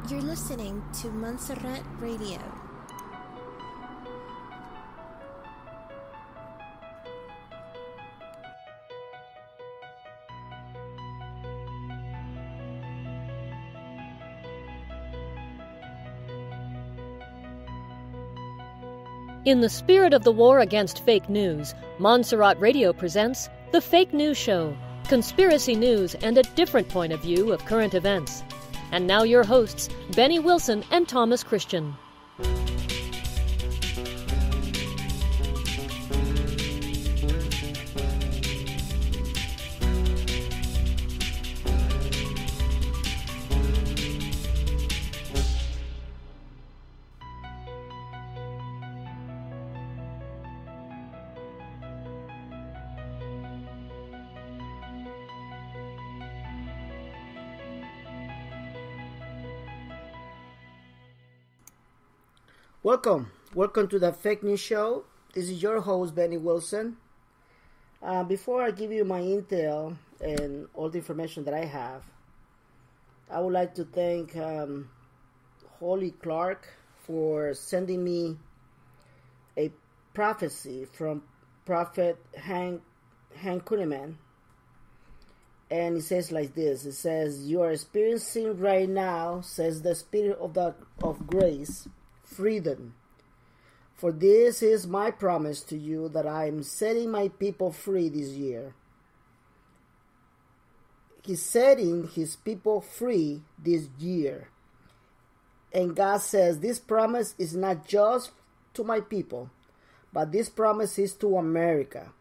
You're listening to Montserrat Radio. In the spirit of the war against fake news, Montserrat Radio presents The Fake News Show, conspiracy news and a different point of view of current events. And now your hosts, Benny Wilson and Thomas Christian. Welcome to the Fake News Show. This is your host, Benny Wilson. Before I give you my intel and all the information that I have, I would like to thank Holly Clark for sending me a prophecy from Prophet Hank Kunneman. And it says like this. It says, "You are experiencing right now," says the Spirit of grace, "freedom. For this is my promise to you, that I am setting my people free this year." He's setting his people free this year. And God says this promise is not just to my people, but this promise is to America.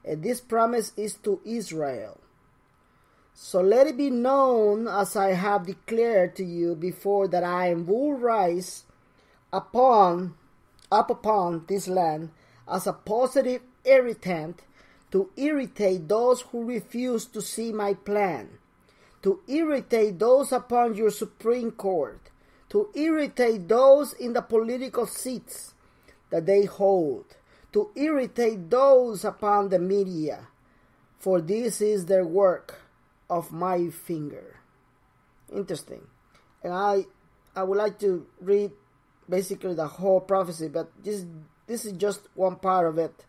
And this promise is to Israel. So let it be known, as I have declared to you before, that I will rise up upon this land as a positive irritant to irritate those who refuse to see my plan, to irritate those upon your Supreme Court, to irritate those in the political seats that they hold, to irritate those upon the media, for this is the work of my finger. Interesting. And I would like to read basically the whole prophecy, but this is just one part of it.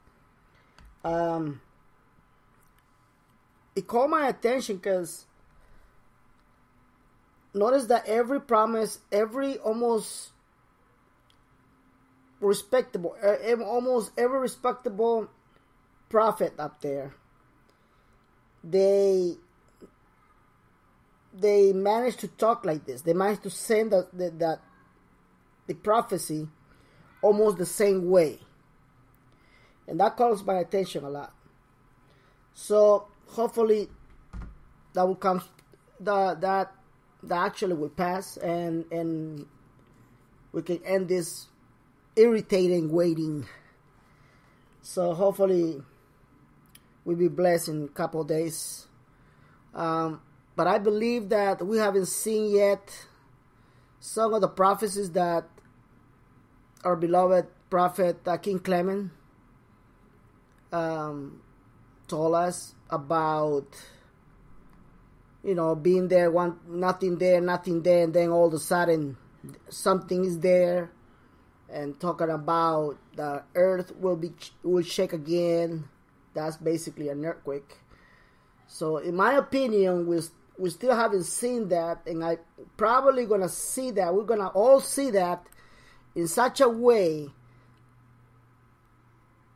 It caught my attention because notice that every promise, almost every respectable prophet up there, they managed to talk like this. They managed to send the prophecy almost the same way, and that calls my attention a lot. So hopefully that will come, that actually will pass, and we can end this irritating waiting. So hopefully we'll be blessed in a couple of days. But I believe that we haven't seen yet some of the prophecies that our beloved prophet King Clement told us about, being there, nothing there, and then all of a sudden something is there, and talking about the earth will shake again. That's basically an earthquake. So in my opinion, we still haven't seen that, and I probably gonna see that. We're gonna all see that in such a way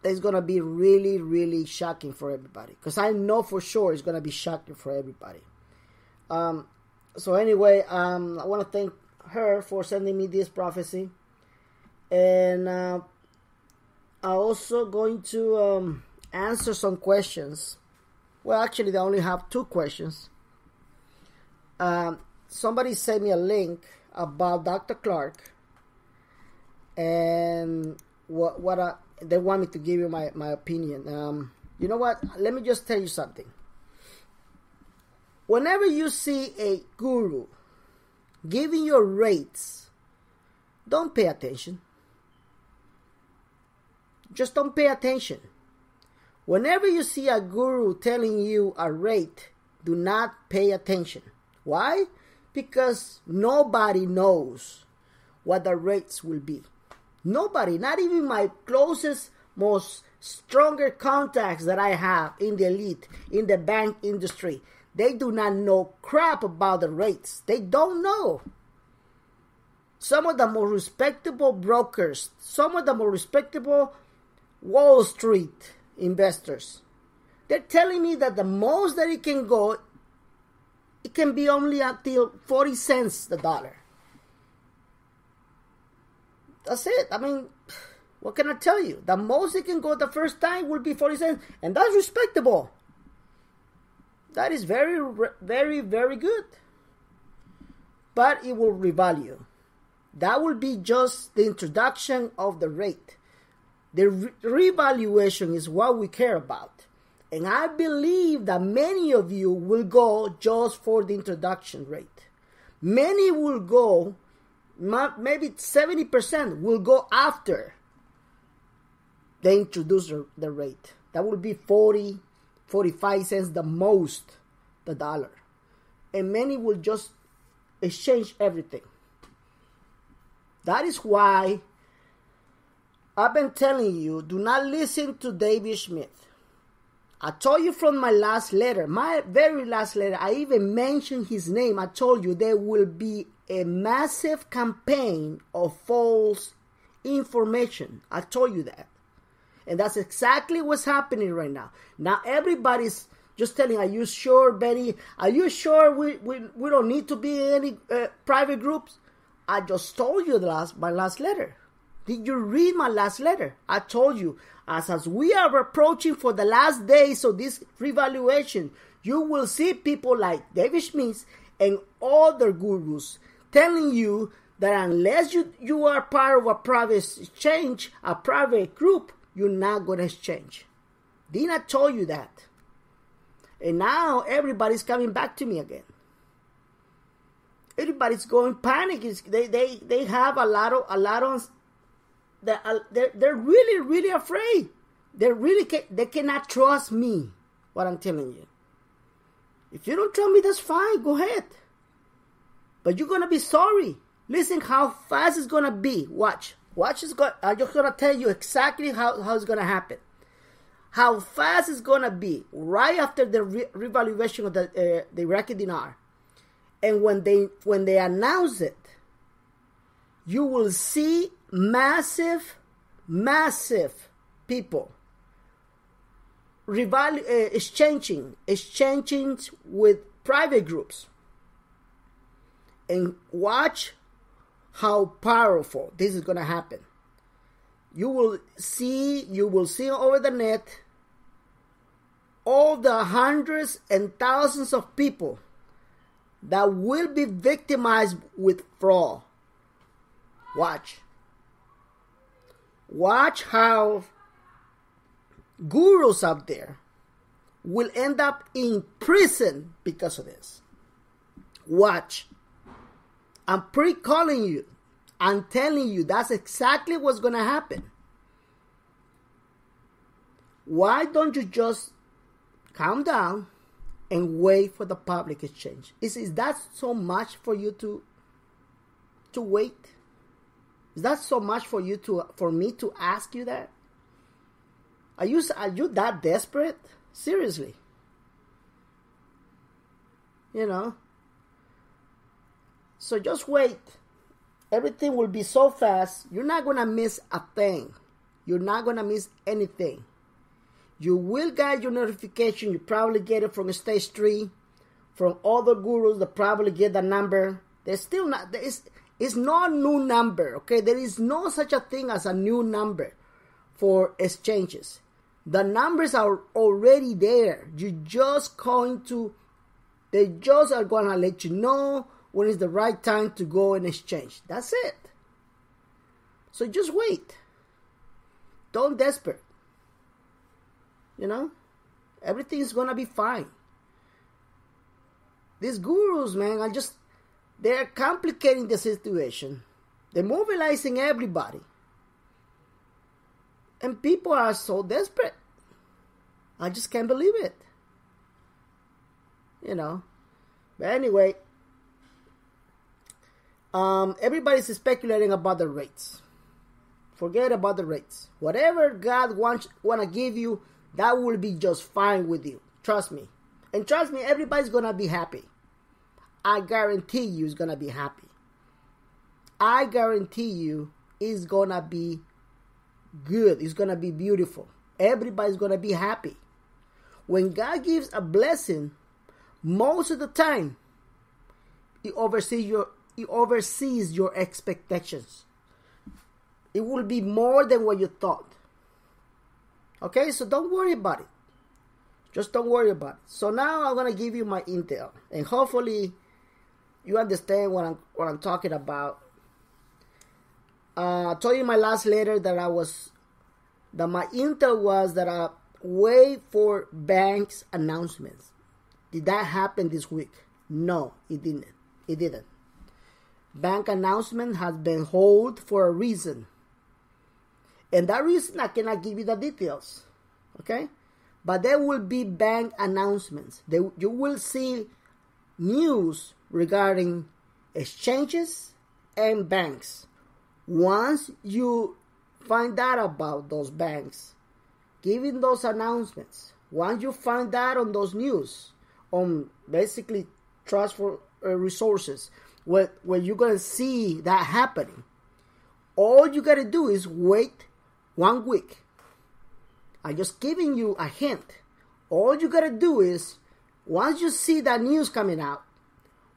that it's gonna be really, really shocking for everybody. Because I know for sure it's gonna be shocking for everybody. So anyway, I want to thank her for sending me this prophecy, and I'm also going to answer some questions. Well, actually, they only have two questions. Somebody sent me a link about Dr. Clark, and they want me to give you my opinion. You know what? Let me just tell you something. Whenever you see a guru giving you rates, don't pay attention. Just don't pay attention. Whenever you see a guru telling you a rate, do not pay attention. Why? Because nobody knows what the rates will be. Nobody, not even my closest, most stronger contacts that I have in the elite, in the bank industry, they do not know crap about the rates. They don't know. Some of the more respectable brokers, some of the more respectable Wall Street investors, they're telling me that the most that it can go, it can be only until 40 cents the dollar. That's it. I mean, what can I tell you? The most it can go the first time will be 40 cents, and that's respectable. That is very, very, very good. But it will revalue. That will be just the introduction of the rate. The revaluation is what we care about. And I believe that many of you will go just for the introduction rate. Many will go, maybe 70% will go after they introduce the rate. That will be 40, 45 cents the most, the dollar. And many will just exchange everything. That is why I've been telling you, do not listen to David Smith. I told you from my last letter, my very last letter, I even mentioned his name. I told you there will be a massive campaign of false information. I told you that. And that's exactly what's happening right now. Now everybody's just telling, are you sure, Betty? Are you sure we don't need to be in any private groups? I just told you my last letter. Did you read my last letter? I told you, as we are approaching for the last days of this revaluation, you will see people like David Smith and other gurus telling you that unless you are part of a private exchange, a private group, you're not going to exchange. Didn't I tell you that? And now everybody's coming back to me again. Everybody's going panic. They have a lot of they're really, really afraid. They cannot trust me. What I'm telling you. If you don't trust me, that's fine. Go ahead. But you're gonna be sorry. Listen how fast it's gonna be. Watch. I'm just gonna tell you exactly how it's gonna happen. How fast it's gonna be right after the revaluation of the Iraqi dinar. And when they announce it, you will see massive people exchanging with private groups. And watch how powerful this is going to happen. You will see over the net all the hundreds and thousands of people that will be victimized with fraud. Watch how gurus out there will end up in prison because of this. Watch. I'm pre-calling you. I'm telling you that's exactly what's going to happen. Why don't you just calm down and wait for the public exchange? Is that so much for you to wait? Is that so much for me to ask you that? Are you that desperate? Seriously. You know? So just wait. Everything will be so fast. You're not going to miss a thing. You're not going to miss anything. You will get your notification. You probably get it from State Street, from other gurus that probably get the number. There's still not, it's not a new number, okay? There is no such a thing as a new number for exchanges. The numbers are already there. They just are going to let you know when it's the right time to go and exchange. That's it. So just wait. Don't desperate. You know? Everything is going to be fine. These gurus, man, they're complicating the situation. They're mobilizing everybody. And people are so desperate. I just can't believe it. You know? But anyway, Everybody's speculating about the rates. Forget about the rates. Whatever God wanna give you, that will be just fine with you. Trust me. And trust me, everybody's gonna be happy. I guarantee you is gonna be happy. I guarantee you it's gonna be good. It's gonna be beautiful. Everybody's gonna be happy. When God gives a blessing, most of the time, He oversees your expectations. It will be more than what you thought. Okay, so don't worry about it. Just don't worry about it. So now I'm gonna give you my intel, and hopefully you understand what I'm talking about. I told you in my last letter that my intel was that I wait for banks announcements. Did that happen this week? No, it didn't. It didn't. Bank announcement has been held for a reason. And that reason I cannot give you the details. Okay? But there will be bank announcements. You will see news regarding exchanges and banks. Once you find out about those banks, giving those announcements, once you find out on those news, on basically trust for resources, where you're going to see that happening, all you got to do is wait 1 week. I'm just giving you a hint. All you got to do is, once you see that news coming out,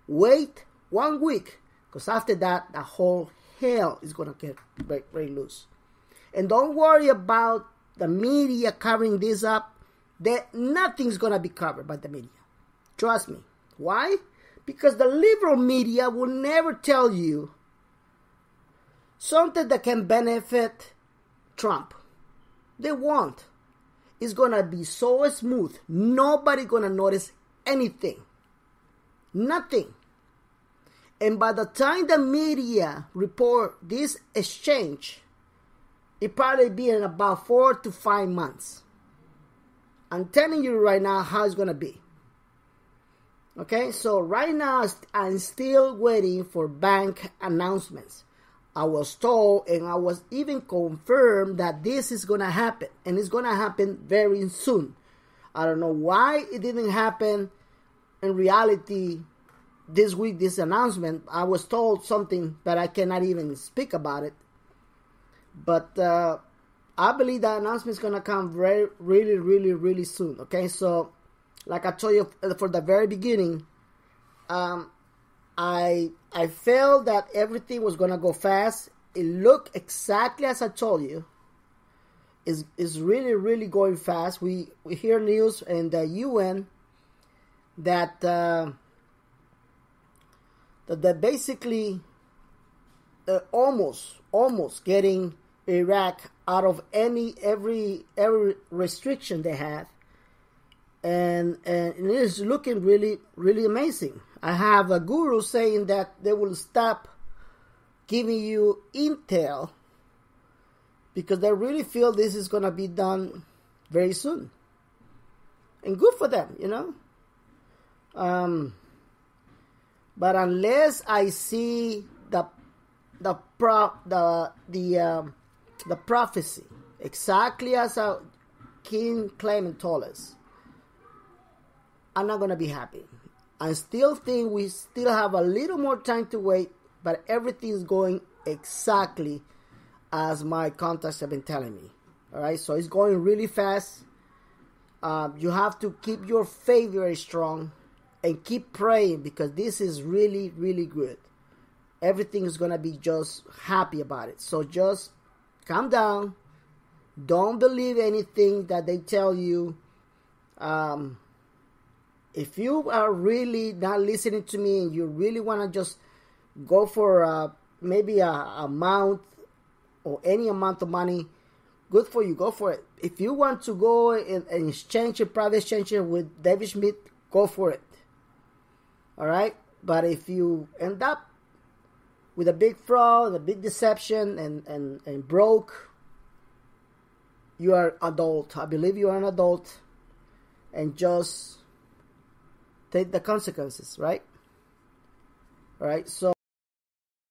wait 1 week. Because after that, the whole hell is going to get very loose. And don't worry about the media covering this up. Nothing's going to be covered by the media. Trust me. Why? Because the liberal media will never tell you something that can benefit Trump. They won't. It's going to be so smooth. Nobody's going to notice anything. Nothing. And by the time the media report this exchange, it probably be in about 4 to 5 months. I'm telling you right now how it's going to be. Okay, so right now I'm still waiting for bank announcements. I was told, and I was even confirmed, that this is going to happen. And it's going to happen very soon. I don't know why it didn't happen in reality this week, this announcement. I was told something that I cannot even speak about it. But I believe that announcement is going to come really soon. Okay, so like I told you for the very beginning, I felt that everything was going to go fast. It looked exactly as I told you. It's really going fast. We hear news in the UN that they're basically almost getting Iraq out of every restriction they have, and it is looking really amazing. I have a guru saying that they will stop giving you intel because they really feel this is going to be done very soon, and good for them, you know. But unless I see the prophecy exactly as King Clement told us, I'm not gonna be happy. I still think we still have a little more time to wait, but everything is going exactly as my contacts have been telling me. All right, so it's going really fast. You have to keep your faith very strong and keep praying because this is really good. Everything is going to be just happy about it. So just calm down. Don't believe anything that they tell you. If you are really not listening to me and you really want to just go for maybe a month or any amount of money, good for you. Go for it. If you want to go and exchange a private exchange with David Schmidt, go for it. All right? But if you end up with a big fraud, a big deception, and broke, you are adult. I believe you are an adult, and just take the consequences, right? All right, so